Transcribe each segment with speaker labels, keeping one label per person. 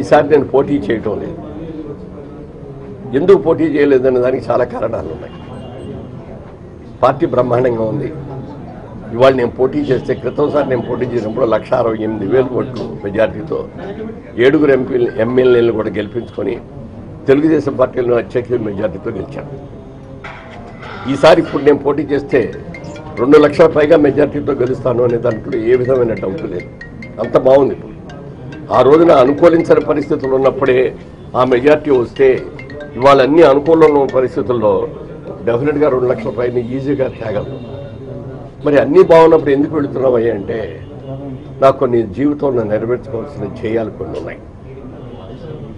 Speaker 1: ఈసారి నేను పోటీ చేయటం లేదు. ఎందుకు పోటీ చేయలేదనే దానికి చాలా కారణాలు ఉన్నాయి. పార్టీ బ్రహ్మాండంగా ఉంది. ఇవాళ నేను పోటీ చేస్తే క్రితంసారి నేను పోటీ చేసినప్పుడు 1,68,000 ఓట్లు మెజార్టీతో 7 ఎమ్మెల్యేలను కూడా గెలిపించుకొని తెలుగుదేశం పార్టీలో అత్యధిక మెజార్టీతో గెలిచాను. ఈసారి ఇప్పుడు నేను పోటీ చేస్తే 2 లక్షల పైగా మెజార్టీతో గెలుస్తాను అనే దాంట్లో ఏ విధమైన డౌట్ లేదు. అంత బాగుంది. ఇప్పుడు ఆ రోజున అనుకూలించని పరిస్థితులు ఉన్నప్పుడే ఆ మెజార్టీ వస్తే ఇవాళ అన్ని అనుకూలంలో ఉన్న పరిస్థితుల్లో డెఫినెట్గా 2 లక్షల పైన ఈజీగా తేగలరు. మరి అన్నీ బాగున్నప్పుడు ఎందుకు వెళుతున్నామయ్యా అంటే నాకు కొన్ని జీవితంలో నెరవేర్చుకోవాల్సిన చేయాలి కొన్ని ఉన్నాయి.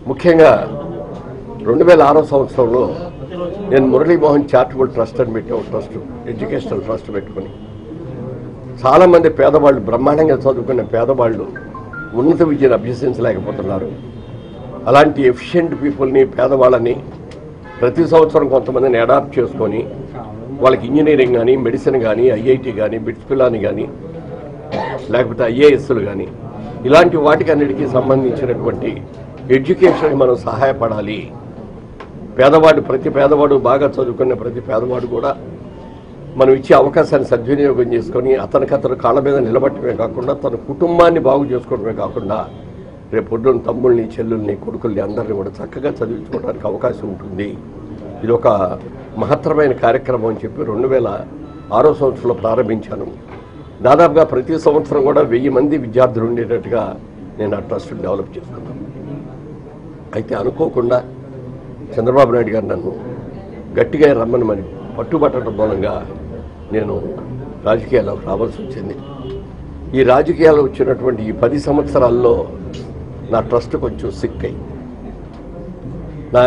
Speaker 1: ముఖ్యంగా 2006 సంవత్సరంలో నేను మురళీమోహన్ చారిటబుల్ ట్రస్ట్ అని పెట్టి ఒక ట్రస్ట్, ఎడ్యుకేషనల్ ట్రస్ట్ పెట్టుకుని చాలామంది పేదవాళ్ళు, బ్రహ్మాండంగా చదువుకున్న పేదవాళ్ళు ఉన్నత విద్యను అభ్యసించలేకపోతున్నారు. అలాంటి ఎఫిషియెంట్ పీపుల్ని, పేదవాళ్ళని ప్రతి సంవత్సరం కొంతమందిని అడాప్ట్ చేసుకొని వాళ్ళకి ఇంజనీరింగ్ కానీ, మెడిసిన్ కానీ, ఐఐటి కానీ, బిట్స్ పిల్లాని కానీ, లేకపోతే ఐఏఎస్లు కానీ ఇలాంటి వాటికి అన్నిటికీ సంబంధించినటువంటి ఎడ్యుకేషన్కి మనం సహాయపడాలి. పేదవాడు, ప్రతి పేదవాడు, బాగా చదువుకున్న ప్రతి పేదవాడు కూడా మనం ఇచ్చే అవకాశాన్ని సద్వినియోగం చేసుకొని అతను కాళ్ళ మీద నిలబట్టమే కాకుండా తన కుటుంబాన్ని బాగు చేసుకోవడమే కాకుండా రేపు పొద్దున్న తమ్ముళ్ళని, చెల్లుల్ని, కొడుకుల్ని అందరినీ కూడా చక్కగా చదివించుకోవడానికి అవకాశం ఉంటుంది. ఇది ఒక మహత్తరమైన కార్యక్రమం అని చెప్పి 2006 సంవత్సరంలో ప్రారంభించాను. దాదాపుగా ప్రతి సంవత్సరం కూడా 1000 మంది విద్యార్థులు ఉండేటట్టుగా నేను ఆ ట్రస్ట్ డెవలప్ చేసుకున్నాను. అయితే అనుకోకుండా చంద్రబాబు నాయుడు గారు నన్ను గట్టిగా రమ్మని మరి పట్టుబట్టడం మూలంగా నేను రాజకీయాల్లోకి రావాల్సి వచ్చింది. ఈ రాజకీయాలు వచ్చినటువంటి ఈ 10 సంవత్సరాల్లో నా ట్రస్ట్ కొంచెం సిక్ అయ్యి, నా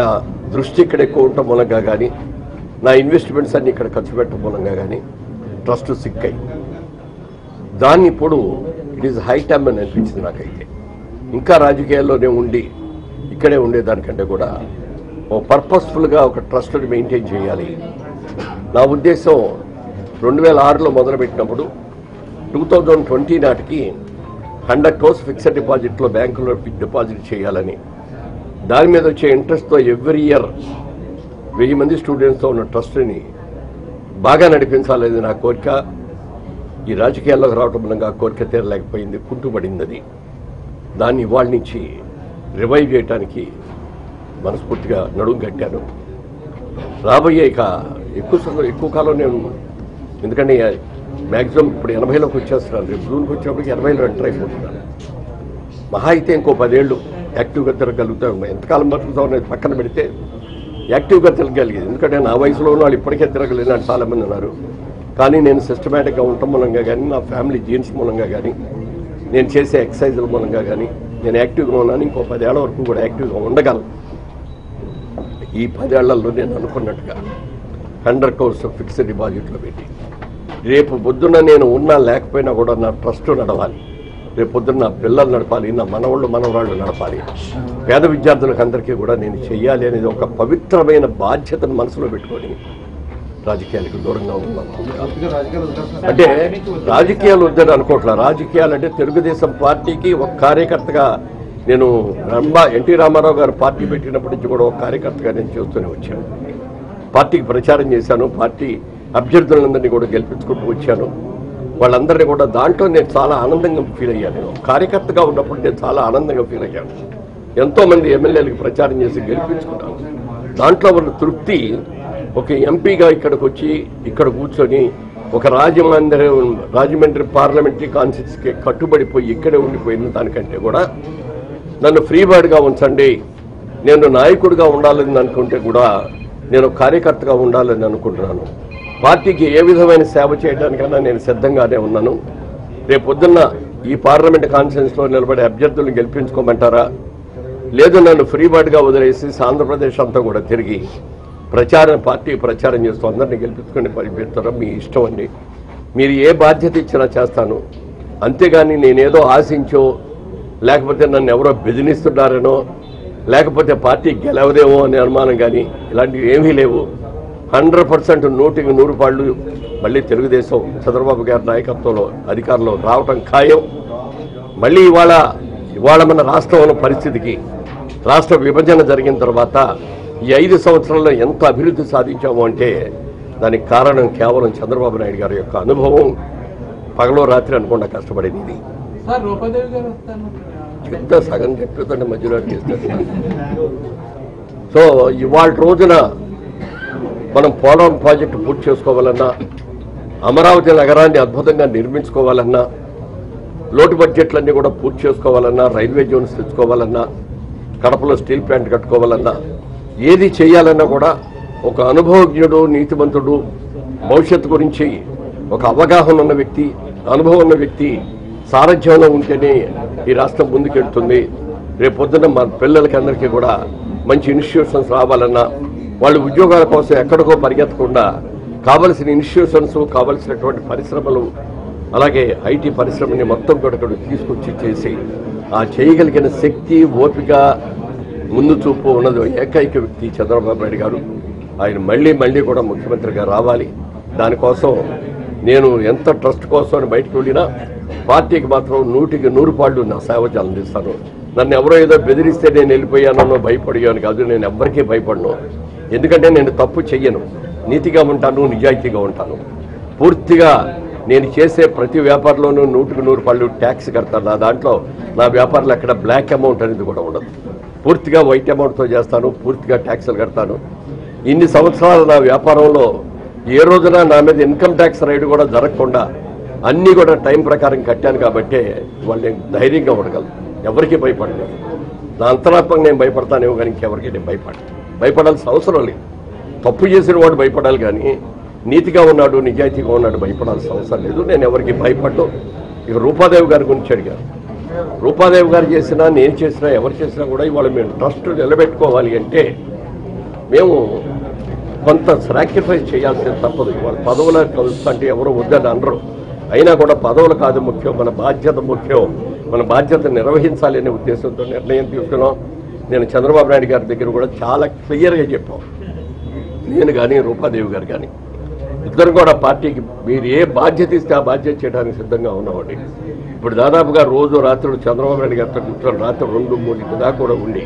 Speaker 1: దృష్టి ఇక్కడ ఎక్కువ ఉండటం మూలంగా కానీ, నా ఇన్వెస్ట్మెంట్స్ అన్ని ఇక్కడ ఖర్చు పెట్టడం మూలంగా కానీ ట్రస్ట్ సిక్ అయ్యి, దాన్ని ఇప్పుడు ఇట్ ఈజ్ హై టైమ్ అని అనిపించింది నాకైతే. ఇంకా రాజకీయాల్లోనే ఉండి ఇక్కడే ఉండేదానికంటే కూడా ఓ పర్పస్ఫుల్గా ఒక ట్రస్ట్ని మెయింటైన్ చేయాలి. నా ఉద్దేశం 2006లో మొదలుపెట్టినప్పుడు 2020 నాటికి 100 crores ఫిక్స్డ్ డిపాజిట్లో బ్యాంకులో డిపాజిట్ చేయాలని, దాని మీద వచ్చే ఇంట్రెస్ట్తో ఎవ్రీ ఇయర్ 1000 మంది స్టూడెంట్స్తో ఉన్న ట్రస్ట్ని బాగా నడిపించాలనేది నా కోరిక. ఈ రాజకీయాల్లోకి రావటం మూలంగా కోరిక తీరలేకపోయింది, కుంటుపడింది. అది దాన్ని ఇవాళ నుంచి రివైవ్ చేయడానికి మనస్ఫూర్తిగా నడుము కట్టాను. రాబోయే ఇక ఎక్కువ కాలం నేను, ఎందుకంటే మ్యాక్సిమం ఇప్పుడు 80లోకి వచ్చేస్తున్నాను. రేపు జూన్కి వచ్చినప్పటికి 80లో ఎంటర్ అయిపోతున్నాను. మహా అయితే ఇంకో 10 ఏళ్ళు యాక్టివ్గా తిరగలుగుతాం. ఎంతకాలం బతుకుతాం అనేది పక్కన పెడితే యాక్టివ్గా తిరగలిగేది. ఎందుకంటే నా వయసులో వాళ్ళు ఇప్పటికే తిరగలేదని చాలామంది ఉన్నారు. కానీ నేను సిస్టమేటిక్గా ఉండటం మూలంగా కానీ, నా ఫ్యామిలీ జీన్స్ మూలంగా కానీ, నేను చేసే ఎక్సర్సైజుల మూలంగా కానీ నేను యాక్టివ్గా ఉన్నాను. ఇంకో 10 ఏళ్ల వరకు కూడా యాక్టివ్గా ఉండగలను. ఈ 10 ఏళ్లలో నేను అనుకున్నట్టుగా 100 crores ఫిక్స్డ్ డిపాజిట్లో పెట్టి రేపు పొద్దున్న నేను ఉన్నా లేకపోయినా కూడా నా ట్రస్ట్ నడవాలి. రేపు పొద్దున్న నా పిల్లలు నడపాలి, నా మనవరాళ్ళు నడపాలి. పేద విద్యార్థులకు అందరికీ కూడా నేను చెయ్యాలి అనేది ఒక పవిత్రమైన బాధ్యతను మనసులో పెట్టుకొని రాజకీయాలకు దూరంగా ఉన్నాను. అంటే రాజకీయాలు వద్దని అనుకోవట్లా. రాజకీయాలు అంటే తెలుగుదేశం పార్టీకి ఒక కార్యకర్తగా నేను ఎన్టీ రామారావు గారు పార్టీ పెట్టినప్పటి నుంచి కూడా ఒక కార్యకర్తగా నేను చేస్తూనే వచ్చాను. పార్టీకి ప్రచారం చేశాను. పార్టీ అభ్యర్థులందరినీ కూడా గెలిపించుకుంటూ వచ్చాను. వాళ్ళందరినీ కూడా దాంట్లో నేను చాలా ఆనందంగా ఫీల్ అయ్యాను. నేను కార్యకర్తగా ఉన్నప్పుడు నేను చాలా ఆనందంగా ఫీల్ అయ్యాను. ఎంతోమంది ఎమ్మెల్యేలకు ప్రచారం చేసి గెలిపించుకున్నాను. దాంట్లో ఉన్న తృప్తి, ఒక ఎంపీగా ఇక్కడికి వచ్చి ఇక్కడ కూర్చొని ఒక రాజమండ్రి పార్లమెంటరీ కాన్స్టిట్యూన్సీకి కట్టుబడిపోయి ఇక్కడే ఉండిపోయిన దానికంటే కూడా నన్ను ఫ్రీ బర్డ్గా ఉంచండి, నేను నాయకుడిగా ఉండాలని అనుకుంటే కూడా నేను కార్యకర్తగా ఉండాలని అనుకుంటున్నాను. పార్టీకి ఏ విధమైన సేవ చేయడానికన్నా నేను సిద్ధంగానే ఉన్నాను. రేపు పొద్దున్న ఈ పార్లమెంట్ కాన్స్టిట్యూన్సీలో నిలబడే అభ్యర్థులను గెలిపించుకోమంటారా, లేదు నన్ను ఫ్రీ బర్డ్గా వదిలేసి ఆంధ్రప్రదేశ్ అంతా కూడా తిరిగి పార్టీ ప్రచారం చేస్తూ అందరినీ గెలిపించుకొని పరిపెడతారో మీ ఇష్టం అండి. మీరు ఏ బాధ్యత ఇచ్చినా చేస్తాను. అంతేగాని నేనేదో ఆశించో, లేకపోతే నన్ను ఎవరో బెదిరిస్తున్నారనో, లేకపోతే పార్టీ గెలవదేమో అనే అనుమానం కానీ ఇలాంటివి ఏమీ లేవు. 100% 100కి 100 పాళ్ళు మళ్ళీ తెలుగుదేశం చంద్రబాబు గారి నాయకత్వంలో అధికారంలో రావటం ఖాయం. మళ్ళీ ఇవాళ మన రాష్ట్రంలో పరిస్థితికి రాష్ట్ర విభజన జరిగిన తర్వాత ఈ 5 సంవత్సరాల్లో ఎంత అభివృద్ధి సాధించాము అంటే దానికి కారణం కేవలం చంద్రబాబు నాయుడు గారి యొక్క అనుభవం, పగలో రాత్రి అనుకుండా కష్టపడేది. ఇది చెప్తా సగం చెప్తుంటే మధ్యలో చేస్తారు. సో ఇవాళ రోజున మనం పోలవరం ప్రాజెక్టు పూర్తి చేసుకోవాలన్నా, అమరావతి నగరాన్ని అద్భుతంగా నిర్మించుకోవాలన్నా, లోటు బడ్జెట్లన్నీ కూడా పూర్తి చేసుకోవాలన్నా, రైల్వే జోన్స్ తెచ్చుకోవాలన్నా, కడపలో స్టీల్ ప్లాంట్ కట్టుకోవాలన్నా, ఏది చేయాలన్నా కూడా ఒక అనుభవజ్ఞుడు, నీతిమంతుడు, భవిష్యత్తు గురించి ఒక అవగాహన ఉన్న వ్యక్తి, అనుభవం ఉన్న వ్యక్తి సారథ్యంలో ఉంటేనే ఈ రాష్ట్రం ముందుకెళ్తుంది. రేపొద్దున మన పిల్లలకి అందరికీ కూడా మంచి ఇన్స్టిట్యూషన్స్ రావాలన్నా, వాళ్ళు ఉద్యోగాల కోసం ఎక్కడికో పరిగెత్తకుండా కావలసిన ఇన్స్టిట్యూషన్స్, కావలసినటువంటి పరిశ్రమలు, అలాగే ఐటీ పరిశ్రమని మొత్తం కూడా తీసుకొచ్చి చేసి ఆ చేయగలిగిన శక్తి, ఓపిక, ముందు చూపు ఉన్నది ఏకైక వ్యక్తి చంద్రబాబు నాయుడు గారు. ఆయన మళ్ళీ కూడా ముఖ్యమంత్రిగా రావాలి. దానికోసం నేను ఎంత ట్రస్ట్ కోసం బయటకు వెళ్ళినా పార్టీకి మాత్రం 100కి 100 పాళ్ళు నా సేవ అందిస్తాను. నన్ను ఎవరో ఏదో బెదిరిస్తే నేను వెళ్ళిపోయానో భయపడియాను కాదు, నేను ఎవ్వరికీ భయపడను. ఎందుకంటే నేను తప్పు చెయ్యను, నీతిగా ఉంటాను, నిజాయితీగా ఉంటాను. పూర్తిగా నేను చేసే ప్రతి వ్యాపారంలోనూ 100కి 100 పాళ్ళు ట్యాక్స్ కడతాను. దాంట్లో నా వ్యాపారాలు ఎక్కడ బ్లాక్ అమౌంట్ అనేది కూడా ఉండదు. పూర్తిగా వైట్ అమౌంట్తో చేస్తాను, పూర్తిగా ట్యాక్సులు కడతాను. ఇన్ని సంవత్సరాలు నా వ్యాపారంలో ఏ రోజున నా మీద ఇన్కమ్ ట్యాక్స్ రైడ్ కూడా జరగకుండా అన్నీ కూడా టైం ప్రకారం కట్టాను. కాబట్టి వాళ్ళు నేను ధైర్యంగా ఉండగలను, ఎవరికీ భయపడను. నా అంతరాత్మకు నేను భయపడతానేమో కానీ ఇంకెవరికి నేను భయపడాల్సిన అవసరం లేదు. తప్పు చేసిన వాడు భయపడాలి కానీ నీతిగా ఉన్నాడు, నిజాయితీగా ఉన్నాడు భయపడాల్సిన అవసరం లేదు. నేను ఎవరికి భయపడ్డు. ఇక రూపాదేవి గారి గురించి అడిగారు. రూపాదేవి గారు చేసినా, నేను చేసినా, ఎవరు చేసినా కూడా ఇవాళ మేము ట్రస్ట్ నిలబెట్టుకోవాలి అంటే మేము కొంత సాక్రిఫైస్ చేయాల్సిన తప్పదు. ఇవాళ పదవులు కలుస్తుంటే ఎవరు వద్దని అనరు. అయినా కూడా పదవులు కాదు ముఖ్యం, మన బాధ్యత ముఖ్యం. మన బాధ్యత నిర్వహించాలి అనే ఉద్దేశంతో నిర్ణయం తీసుకున్నాం. నేను చంద్రబాబు నాయుడు గారి దగ్గర కూడా చాలా క్లియర్గా చెప్పాం. నేను కానీ రూపాదేవి గారు కానీ ఇద్దరు కూడా పార్టీకి మీరు ఏ బాధ్యత ఇస్తే ఆ బాధ్యత చేయడానికి సిద్ధంగా ఉన్నామండి. ఇప్పుడు దాదాపుగా రోజు రాత్రులు చంద్రబాబు నాయుడు గారితో కూర్చొని రాత్రి 2-3 దాకా కూడా ఉండి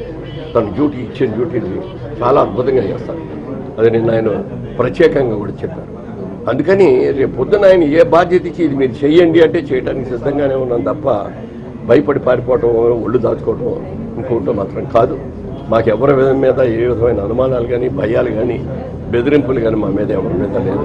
Speaker 1: తన డ్యూటీ ఇచ్చిన డ్యూటీని చాలా అద్భుతంగా చేస్తారు. అది నిన్న ఆయన ప్రత్యేకంగా కూడా చెప్పారు. అందుకని రేపు పొద్దున ఆయన ఏ బాధ్యత ఇచ్చి ఇది మీరు చెయ్యండి అంటే చేయడానికి సిద్ధంగానే ఉన్నాం తప్ప భయపడి పారిపోవటం, ఒళ్ళు దాచుకోవటం ఇంకోటో మాత్రం కాదు. మాకు ఎవరి మీద ఏ విధమైన అనుమానాలు కానీ, భయాలు కానీ, బెదిరింపులు కానీ మా మీద ఎవరి మీద లేదు.